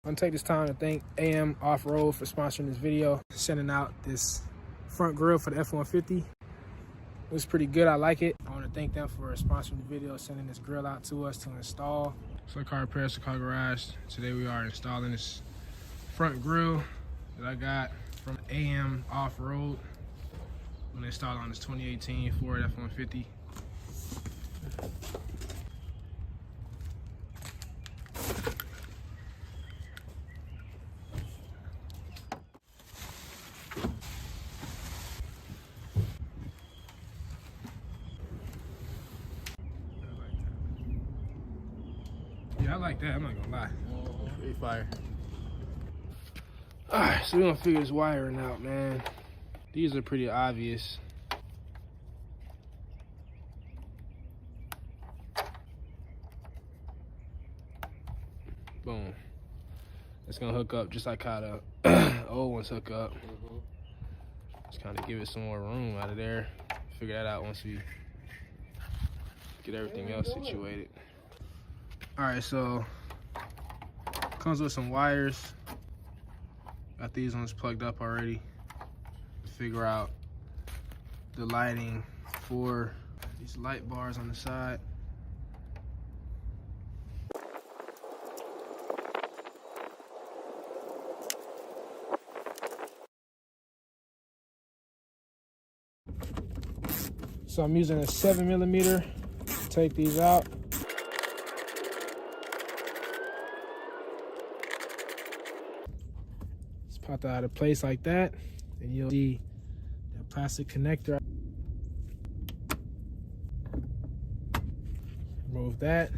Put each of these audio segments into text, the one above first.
I'm gonna take this time to thank AM Off-Road for sponsoring this video, sending out this front grille for the F-150. It was pretty good, I like it. I wanna thank them for sponsoring the video, sending this grill out to us to install. So car repairs to car garage. Today we are installing this front grille that I got from AM Off-Road when they installed on this 2018 Ford F-150. Yeah, I like that, I'm not gonna lie. Pretty fire. Alright, so we're gonna figure this wiring out, man. These are pretty obvious. Boom. It's gonna hook up just like how the old ones hook up. Just kind of give it some more room out of there. Figure that out once we get everything else situated. All right, so comes with some wires. Got these ones plugged up already. Figure out the lighting for these light bars on the side. So I'm using a 7mm to take these out. Just pop that out of place like that, and you'll see the plastic connector. Remove that.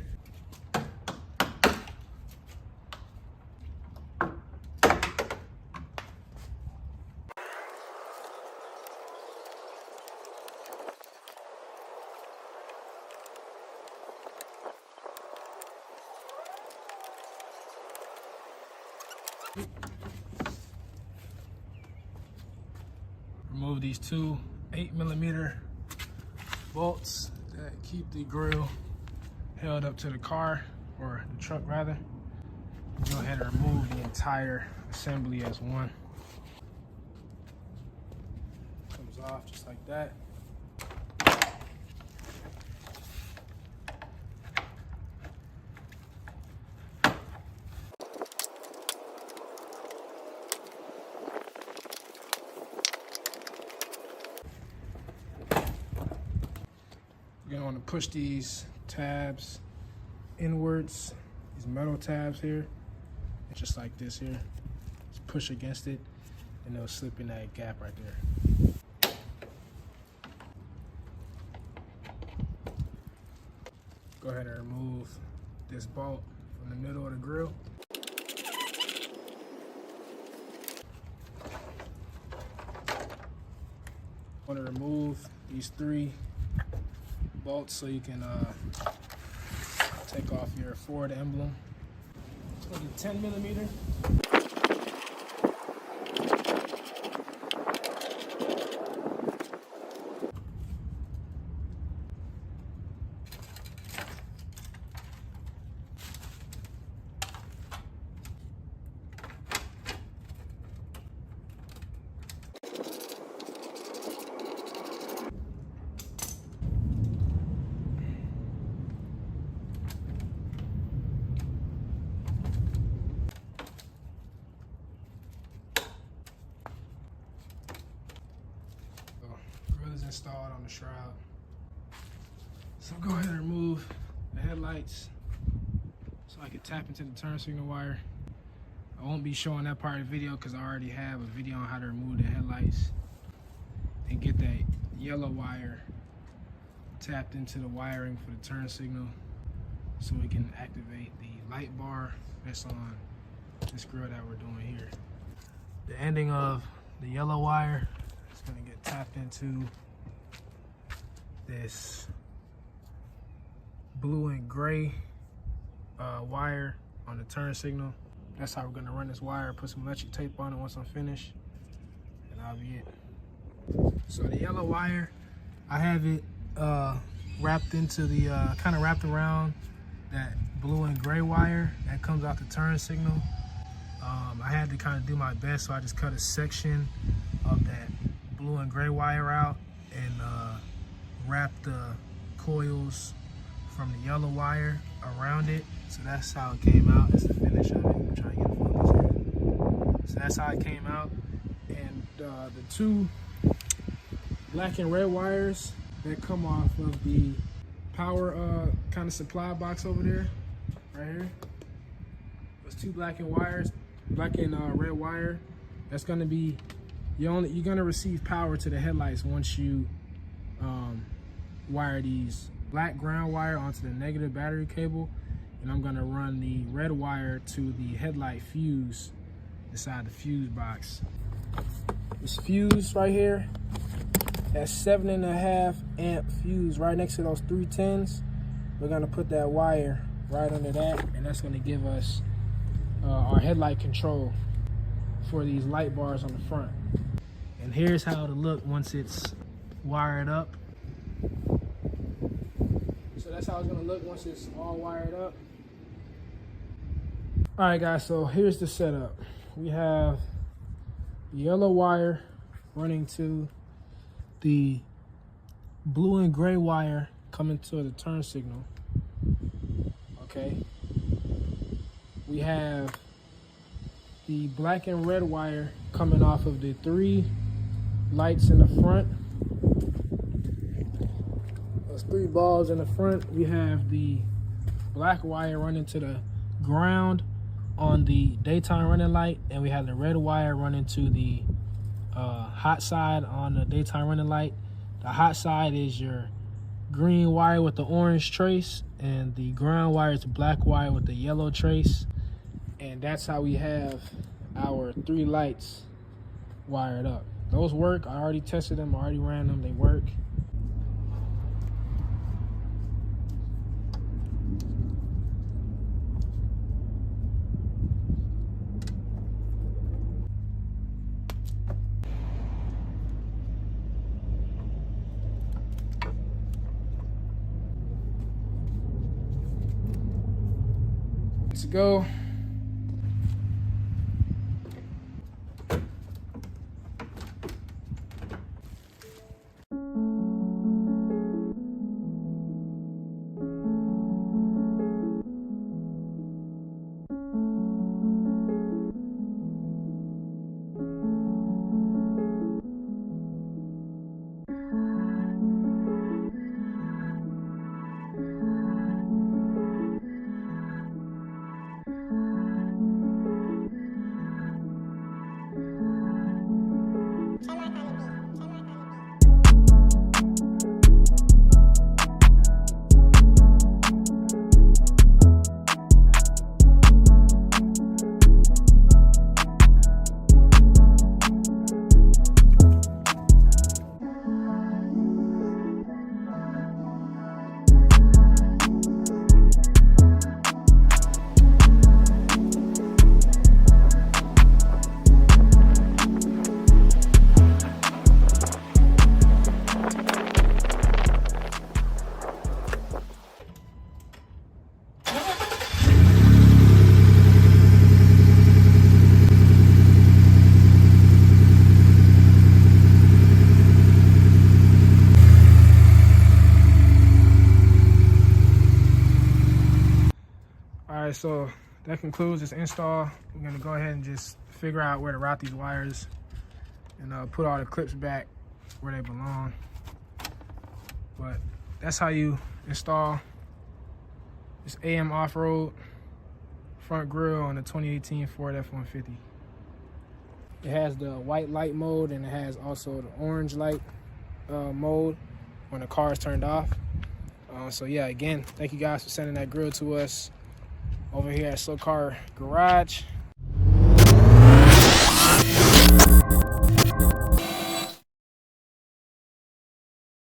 Remove these two 8mm bolts that keep the grill held up to the car, or the truck rather. Go ahead and remove the entire assembly as one. Comes off just like that. You're gonna want to push these tabs inwards, these metal tabs here, and just like this here. Just push against it, and they'll slip in that gap right there. Go ahead and remove this bolt from the middle of the grill. Want to remove these 3 bolts so you can take off your Ford emblem. It's going to be 10mm. Installed on the shroud. So go ahead and remove the headlights so I can tap into the turn signal wire. I won't be showing that part of the video because I already have a video on how to remove the headlights and get that yellow wire tapped into the wiring for the turn signal so we can activate the light bar that's on this grill that we're doing here. The ending of the yellow wire is going to get tapped into this blue and gray wire on the turn signal. That's how we're gonna run this wire, put some electric tape on it once I'm finished, and that'll be it. So the yellow wire, I have it wrapped into the, kind of wrapped around that blue and gray wire that comes out the turn signal. I had to kind of do my best, so I just cut a section of that blue and gray wire out and wrapped the coils from the yellow wire around it. So that's how it came out. That's the finish of it. I'm trying to get it focused here. So that's how it came out. And the two black and red wires that come off of the power kind of supply box over there, right here. Those two black and red wire. That's gonna be you're gonna receive power to the headlights once you wire these black ground wire onto the negative battery cable, and I'm gonna run the red wire to the headlight fuse inside the fuse box. This fuse right here, that's 7.5 amp fuse right next to those 310s. We're gonna put that wire right under that, and that's gonna give us our headlight control for these light bars on the front. And here's how it'll look once it's wired up. So that's how it's gonna look once it's all wired up. All right, guys, so here's the setup. We have the yellow wire running to the blue and gray wire coming to the turn signal. Okay. We have the black and red wire coming off of the 3 lights in the front. Those 3 balls in the front. We have the black wire running to the ground on the daytime running light, and we have the red wire running to the hot side on the daytime running light. The hot side is your green wire with the orange trace, and the ground wire is the black wire with the yellow trace. And that's how we have our 3 lights wired up. Those work. I already tested them, I already ran them, they work. Let's go. Alright, so that concludes this install. We're gonna go ahead and just figure out where to route these wires and put all the clips back where they belong. But that's how you install this AM off-road front grille on the 2018 Ford F-150. It has the white light mode, and it has also the orange light mode when the car is turned off. So yeah, again, thank you guys for sending that grille to us over here at Slow Car Garage.